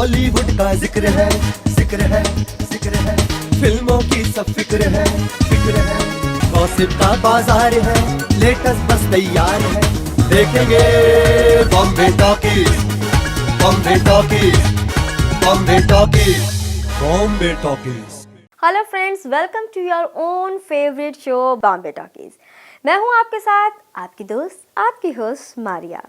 बॉलीवुड का जिक्र है, जिक्र है, जिक्र है। फिल्मों की सब फिक्र है, फिक्र है। गॉसिप का बाजार है, लेटेस्ट बस तैयार है। देखेंगे Bombay Talkies, Bombay Talkies, Bombay Talkies, Bombay Talkies. Hello friends, welcome to your own favourite show Bombay Talkies. मैं हूं आपके साथ आपकी दोस्त, आपकी होस्ट मारिया।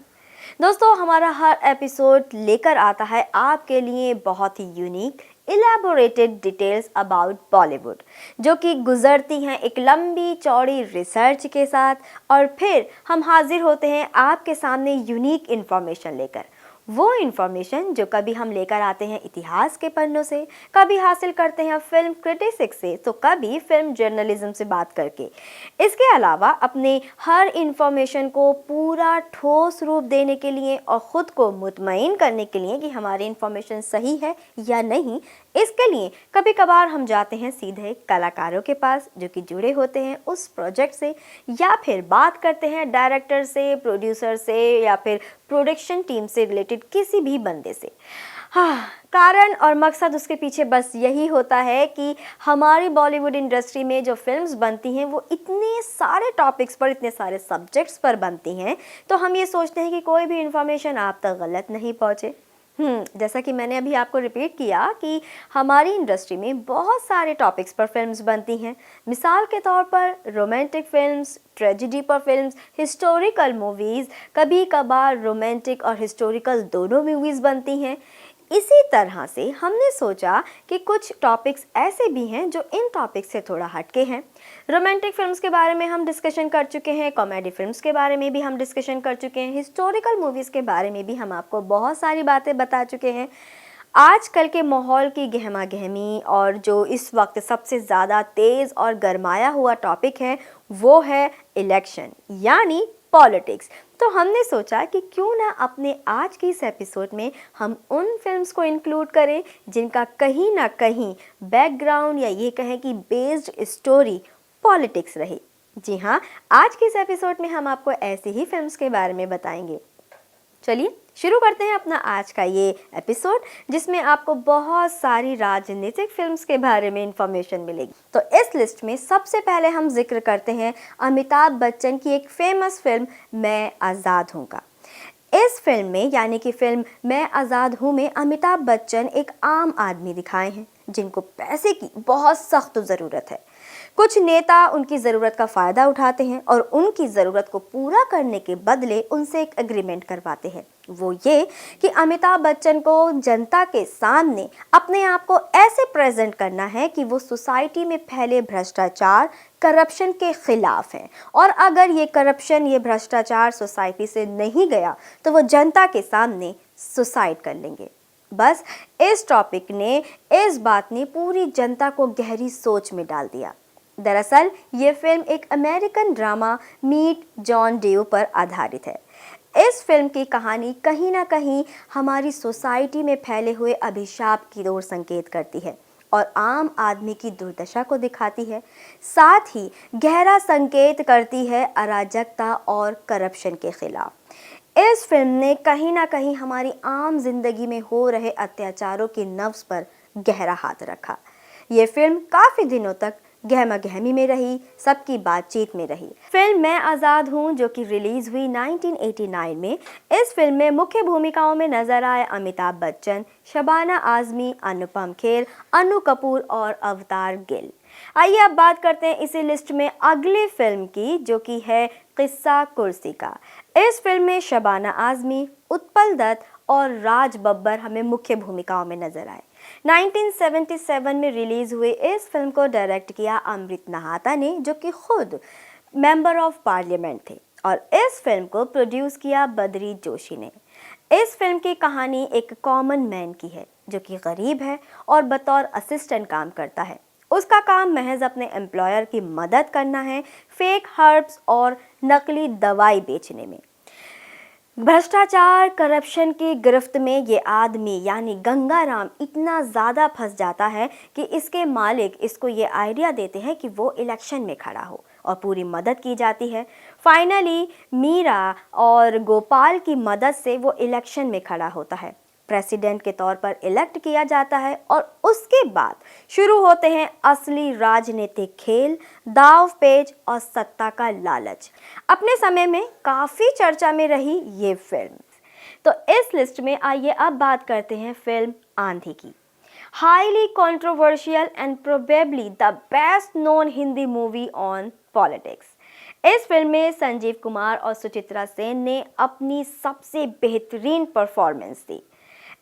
दोस्तों, हमारा हर एपिसोड लेकर आता है आपके लिए बहुत ही unique elaborated details about Bollywood, जो कि गुजरती हैं एक लंबी चौड़ी रिसर्च के साथ, और फिर हम हाजिर होते हैं आपके सामने यूनिक इन्फॉर्मेशन लेकर। वो इन्फॉर्मेशन जो कभी हम लेकर आते हैं इतिहास के पन्नों से, कभी हासिल करते हैं फिल्म क्रिटिक्स से, तो कभी फिल्म जर्नलिज्म से बात करके। इसके अलावा अपने हर इन्फॉर्मेशन को पूरा ठोस रूप देने के लिए और ख़ुद को मुतमईन करने के लिए कि हमारी इन्फॉर्मेशन सही है या नहीं, इसके लिए कभी कभार हम जाते हैं सीधे कलाकारों के पास जो कि जुड़े होते हैं उस प्रोजेक्ट से, या फिर बात करते हैं डायरेक्टर से, प्रोड्यूसर से, या फिर प्रोडक्शन टीम से रिलेटेड किसी भी बंदे से। हाँ, कारण और मकसद उसके पीछे बस यही होता है कि हमारी बॉलीवुड इंडस्ट्री में जो फिल्म्स बनती हैं वो इतने सारे टॉपिक्स पर, इतने सारे सब्जेक्ट्स पर बनती हैं, तो हम ये सोचते हैं कि कोई भी इन्फॉर्मेशन आप तक गलत नहीं पहुँचे। जैसा कि मैंने अभी आपको रिपीट किया कि हमारी इंडस्ट्री में बहुत सारे टॉपिक्स पर फिल्म्स बनती हैं। मिसाल के तौर पर रोमांटिक फिल्म्स, ट्रेजेडी पर फिल्म्स, हिस्टोरिकल मूवीज़, कभी कभार रोमांटिक और हिस्टोरिकल दोनों मूवीज़ बनती हैं। इसी तरह से हमने सोचा कि कुछ टॉपिक्स ऐसे भी हैं जो इन टॉपिक्स से थोड़ा हटके हैं। रोमांटिक फिल्म्स के बारे में हम डिस्कशन कर चुके हैं, कॉमेडी फिल्म्स के बारे में भी हम डिस्कशन कर चुके हैं, हिस्टोरिकल मूवीज़ के बारे में भी हम आपको बहुत सारी बातें बता चुके हैं। आजकल के माहौल की गहमा गहमी और जो इस वक्त सबसे ज़्यादा तेज़ और गरमाया हुआ टॉपिक है वो है इलेक्शन, यानी पॉलिटिक्स। तो हमने सोचा कि क्यों ना अपने आज की इस एपिसोड में हम उन फिल्म्स को इंक्लूड करें जिनका कहीं ना कहीं बैकग्राउंड या ये कहें कि बेस्ड स्टोरी पॉलिटिक्स रही। जी हाँ, आज के इस एपिसोड में हम आपको ऐसी ही फिल्म्स के बारे में बताएंगे। चलिए शुरू करते हैं अपना आज का ये एपिसोड, जिसमें आपको बहुत सारी राजनीतिक फिल्म्स के बारे में इंफॉर्मेशन मिलेगी। तो इस लिस्ट में सबसे पहले हम जिक्र करते हैं अमिताभ बच्चन की एक फेमस फिल्म मैं आज़ाद हूँ का। इस फिल्म में, यानी कि फिल्म मैं आज़ाद हूँ में, अमिताभ बच्चन एक आम आदमी दिखाए हैं जिनको पैसे की बहुत सख्त ज़रूरत है। कुछ नेता उनकी ज़रूरत का फ़ायदा उठाते हैं और उनकी ज़रूरत को पूरा करने के बदले उनसे एक एग्रीमेंट करवाते हैं। वो ये कि अमिताभ बच्चन को जनता के सामने अपने आप को ऐसे प्रेजेंट करना है कि वो सोसाइटी में फैले भ्रष्टाचार, करप्शन के खिलाफ है, और अगर ये करप्शन, ये भ्रष्टाचार सोसाइटी से नहीं गया तो वो जनता के सामने सुसाइड कर लेंगे। बस इस टॉपिक ने, इस बात ने पूरी जनता को गहरी सोच में डाल दिया। दरअसल ये फिल्म एक American drama meet John Doe पर आधारित है। इस फिल्म की कहानी कहीं ना कहीं हमारी सोसाइटी में फैले हुए अभिशाप की ओर संकेत करती है और आम आदमी की दुर्दशा को दिखाती है। साथ ही गहरा संकेत करती है अराजकता और करप्शन के खिलाफ। इस फिल्म ने कहीं ना कहीं हमारी आम जिंदगी में हो रहे अत्याचारों की नब्ज पर गहरा हाथ रखा। ये फिल्म काफ़ी दिनों तक गहमा गहमी में रही, सबकी बातचीत में रही। फिल्म मैं आज़ाद हूँ, जो कि रिलीज हुई 1989 में, इस फिल्म में मुख्य भूमिकाओं में नजर आए अमिताभ बच्चन, शबाना आज़मी, अनुपम खेर, अनु कपूर और अवतार गिल। आइए अब बात करते हैं इसी लिस्ट में अगली फिल्म की, जो कि है किस्सा कुर्सी का। इस फिल्म में शबाना आज़मी, उत्पल दत्त और राज बब्बर हमें मुख्य भूमिकाओं में नजर आए। 1977 में रिलीज हुए इस फिल्म को डायरेक्ट किया अमृत नहाता ने, जो कि खुद मेंबर ऑफ पार्लियामेंट थे, और इस फिल्म को प्रोड्यूस किया बद्री जोशी ने। इस फिल्म की कहानी एक कॉमन मैन की है जो कि गरीब है और बतौर असिस्टेंट काम करता है। उसका काम महज अपने एम्प्लॉयर की मदद करना है फेक हर्ब्स और नकली दवाई बेचने में। भ्रष्टाचार, करप्शन की गिरफ्त में ये आदमी यानी गंगाराम इतना ज़्यादा फंस जाता है कि इसके मालिक इसको ये आइडिया देते हैं कि वो इलेक्शन में खड़ा हो और पूरी मदद की जाती है। फाइनली मीरा और गोपाल की मदद से वो इलेक्शन में खड़ा होता है। प्रेसिडेंट के तौर पर इलेक्ट किया जाता है और उसके बाद शुरू होते हैं असली राजनीतिक खेल, दांव-पेच और सत्ता का लालच। अपने समय में काफ़ी चर्चा में रही ये फिल्म। तो इस लिस्ट में आइए अब बात करते हैं फिल्म आंधी की। Highly controversial and probably the best known Hindi movie on politics. इस फिल्म में संजीव कुमार और सुचित्रा सेन ने अपनी सबसे बेहतरीन परफॉर्मेंस दी।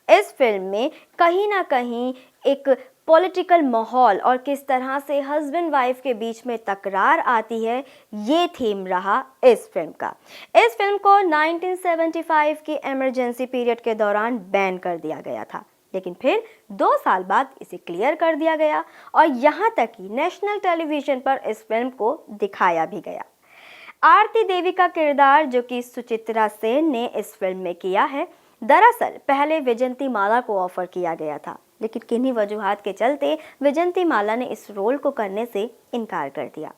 इस फिल्म में कहीं ना कहीं एक पॉलिटिकल माहौल और किस तरह से हस्बैंड वाइफ के बीच में तकरार आती है, ये थीम रहा इस फिल्म का। इस फिल्म को 1975 की इमरजेंसी पीरियड के दौरान बैन कर दिया गया था, लेकिन फिर 2 साल बाद इसे क्लियर कर दिया गया और यहाँ तक कि नेशनल टेलीविजन पर इस फिल्म को दिखाया भी गया। आरती देवी का किरदार जो कि सुचित्रा सेन ने इस फिल्म में किया है, दरअसल पहले विजंती माला को ऑफर किया गया था, लेकिन किन्हीं वजूहात के चलते विजंती माला ने इस रोल को करने से इनकार कर दिया।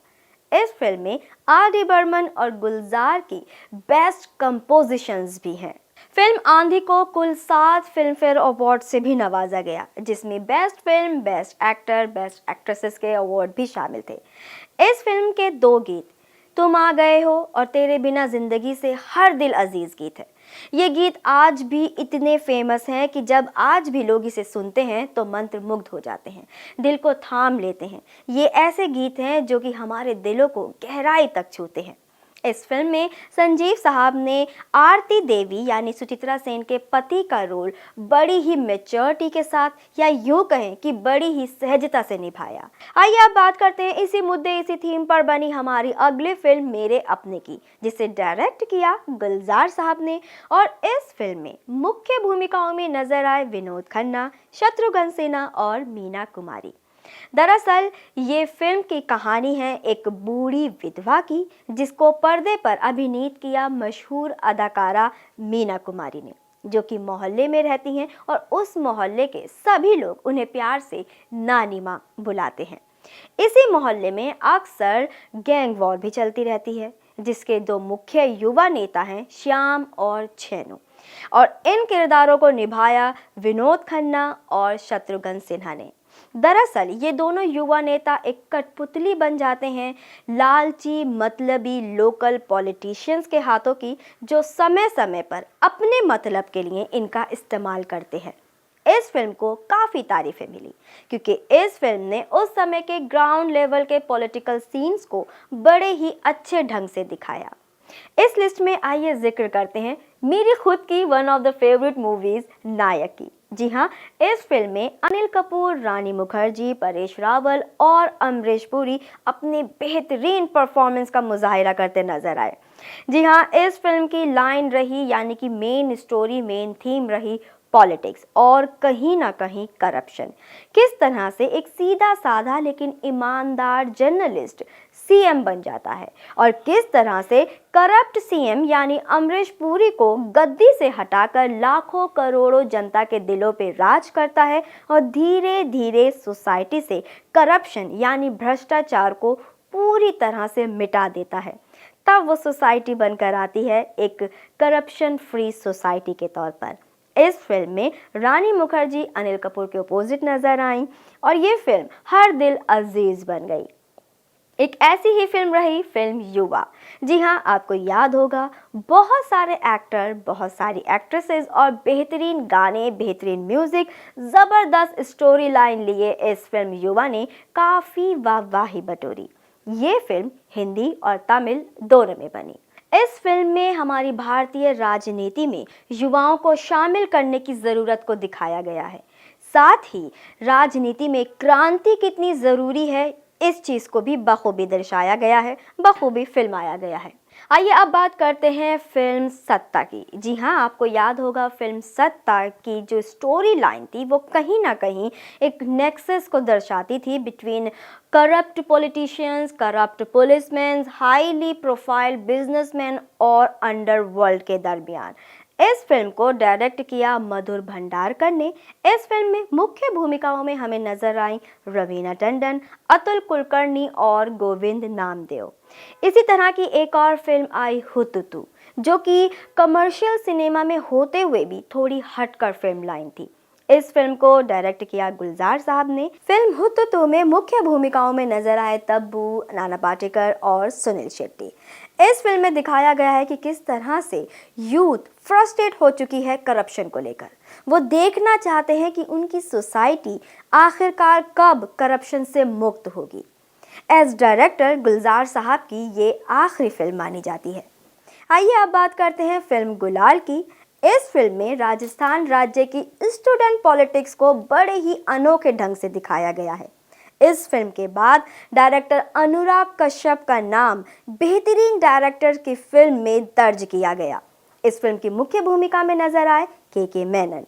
इस फिल्म में आर.डी. बर्मन और गुलजार की बेस्ट कंपोजिशंस भी हैं। फिल्म आंधी को कुल 7 फिल्म फेयर अवार्ड से भी नवाजा गया, जिसमें best film, best actor, best actresses के अवार्ड भी शामिल थे। इस फिल्म के 2 गीत तुम आ गए हो और तेरे बिना जिंदगी से हर दिल अजीज गीत है। ये गीत आज भी इतने फेमस हैं कि जब आज भी लोग इसे सुनते हैं तो मंत्रमुग्ध हो जाते हैं, दिल को थाम लेते हैं। ये ऐसे गीत हैं जो कि हमारे दिलों को गहराई तक छूते हैं। इस फिल्म में संजीव साहब ने आरती देवी यानी सुचित्रा सेन के पति का रोल बड़ी ही मैच्योरिटी के साथ या यूँ कहें कि बड़ी ही सहजता से निभाया। आइए अब बात करते हैं इसी मुद्दे, इसी थीम पर बनी हमारी अगली फिल्म मेरे अपने की, जिसे डायरेक्ट किया गुलजार साहब ने। और इस फिल्म में मुख्य भूमिकाओं में नजर आए विनोद खन्ना, शत्रुघ्न सिन्हा और मीना कुमारी। दरअसल ये फिल्म की कहानी है एक बूढ़ी विधवा की, जिसको पर्दे पर अभिनीत किया मशहूर अदाकारा मीना कुमारी ने, जो कि मोहल्ले में रहती हैं और उस मोहल्ले के सभी लोग उन्हें प्यार से नानी माँ बुलाते हैं। इसी मोहल्ले में अक्सर गैंग वॉर भी चलती रहती है, जिसके 2 मुख्य युवा नेता हैं श्याम और छेनू, और इन किरदारों को निभाया विनोद खन्ना और शत्रुघ्न सिन्हा ने। दरअसल ये दोनों युवा नेता एक कठपुतली बन जाते हैं लालची मतलबी लोकल पॉलिटिशियंस के हाथों की, जो समय समय पर अपने मतलब के लिए इनका इस्तेमाल करते हैं। इस फिल्म को काफ़ी तारीफें मिली क्योंकि इस फिल्म ने उस समय के ग्राउंड लेवल के पॉलिटिकल सीन्स को बड़े ही अच्छे ढंग से दिखाया। इस लिस्ट में आइए जिक्र करते हैं मेरी खुद की one of the favourite movies Nayak की। जी हाँ, इस फिल्म में अनिल कपूर, रानी मुखर्जी, परेश रावल और अमरीश पुरी अपने बेहतरीन परफॉर्मेंस का मुजाहिरा करते नजर आए। जी हाँ, इस फिल्म की लाइन रही यानी कि मेन स्टोरी, मेन थीम रही पॉलिटिक्स और कहीं ना कहीं करप्शन। किस तरह से एक सीधा साधा लेकिन ईमानदार जर्नलिस्ट सीएम बन जाता है और किस तरह से करप्ट सीएम यानी अमरीश पुरी को गद्दी से हटाकर लाखों करोड़ों जनता के दिलों पे राज करता है और धीरे धीरे सोसाइटी से करप्शन यानी भ्रष्टाचार को पूरी तरह से मिटा देता है। तब वो सोसाइटी बनकर आती है एक करप्शन फ्री सोसाइटी के तौर पर। इस फिल्म में रानी मुखर्जी अनिल कपूर के अपोजिट नजर आई और ये फिल्म हर दिल अजीज बन गई। एक ऐसी ही फिल्म रही फिल्म युवा। जी हाँ, आपको याद होगा बहुत सारे एक्टर, बहुत सारी एक्ट्रेसेस और बेहतरीन गाने, बेहतरीन म्यूजिक, ज़बरदस्त स्टोरी लाइन लिए इस फिल्म युवा ने काफ़ी वाहवाही बटोरी। ये फिल्म हिंदी और तमिल दोनों में बनी। इस फिल्म में हमारी भारतीय राजनीति में युवाओं को शामिल करने की ज़रूरत को दिखाया गया है। साथ ही राजनीति में क्रांति कितनी ज़रूरी है इस चीज़ को भी बखूबी दर्शाया गया है, बखूबी फिल्माया गया है। आइए अब बात करते हैं फिल्म सत्ता की। जी हाँ, आपको याद होगा फिल्म सत्ता की जो स्टोरी लाइन थी वो कहीं ना कहीं एक नेक्सस को दर्शाती थी between corrupt politicians, corrupt policeman, highly profile businessman और अंडरवर्ल्ड के दरमियान। इस फिल्म को डायरेक्ट किया मधुर भंडारकर ने। इस फिल्म में मुख्य भूमिकाओं में हमें नजर आई रवीना टंडन, अतुल कुलकर्णी और गोविंद नामदेव। इसी तरह की एक और फिल्म आई हुतुतु, जो कि कमर्शियल सिनेमा में होते हुए भी थोड़ी हटकर फिल्म लाइन थी। इस फिल्म को डायरेक्ट किया गुलजार साहब ने। फिल्म हुतुतु में मुख्य भूमिकाओं में नजर आए तब्बू, नाना पाटेकर और सुनील शेट्टी। इस फिल्म में दिखाया गया है कि किस तरह से यूथ फ्रस्ट्रेट हो चुकी है करप्शन को लेकर। वो देखना चाहते हैं कि उनकी सोसाइटी आखिरकार कब करप्शन से मुक्त होगी। एज डायरेक्टर गुलजार साहब की ये आखिरी फिल्म मानी जाती है। आइए अब बात करते हैं फिल्म गुलाल की। इस फिल्म में राजस्थान राज्य की स्टूडेंट पॉलिटिक्स को बड़े ही अनोखे ढंग से दिखाया गया है। इस फिल्म के बाद डायरेक्टर अनुराग कश्यप का नाम बेहतरीन डायरेक्टर की फिल्म में दर्ज किया गया। इस फिल्म की मुख्य भूमिका में नजर आए के मेनन।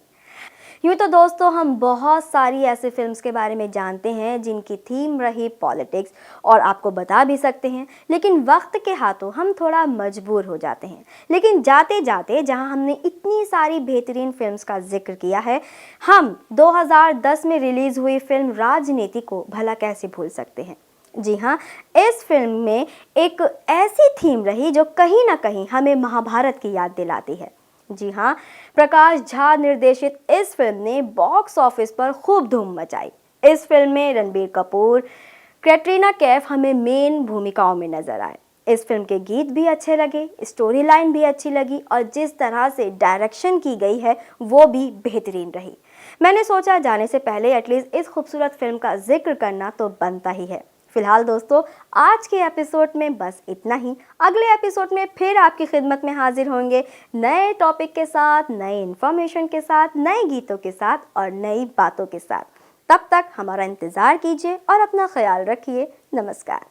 यूँ तो दोस्तों हम बहुत सारी ऐसे फिल्म्स के बारे में जानते हैं जिनकी थीम रही पॉलिटिक्स और आपको बता भी सकते हैं, लेकिन वक्त के हाथों हम थोड़ा मजबूर हो जाते हैं। लेकिन जाते जाते जहां हमने इतनी सारी बेहतरीन फिल्म्स का जिक्र किया है, हम 2010 में रिलीज़ हुई फिल्म राजनीति को भला कैसे भूल सकते हैं। जी हाँ, इस फिल्म में एक ऐसी थीम रही जो कहीं ना कहीं हमें महाभारत की याद दिलाती है। जी हाँ, प्रकाश झा निर्देशित इस फिल्म ने बॉक्स ऑफिस पर खूब धूम मचाई। इस फिल्म में रणबीर कपूर, कैटरीना कैफ हमें मेन भूमिकाओं में नजर आए। इस फिल्म के गीत भी अच्छे लगे, स्टोरी लाइन भी अच्छी लगी और जिस तरह से डायरेक्शन की गई है वो भी बेहतरीन रही। मैंने सोचा जाने से पहले एटलीस्ट इस खूबसूरत फिल्म का जिक्र करना तो बनता ही है। फिलहाल दोस्तों आज के एपिसोड में बस इतना ही। अगले एपिसोड में फिर आपकी खिदमत में हाजिर होंगे नए टॉपिक के साथ, नए इन्फॉर्मेशन के साथ, नए गीतों के साथ और नई बातों के साथ। तब तक हमारा इंतज़ार कीजिए और अपना ख्याल रखिए। नमस्कार।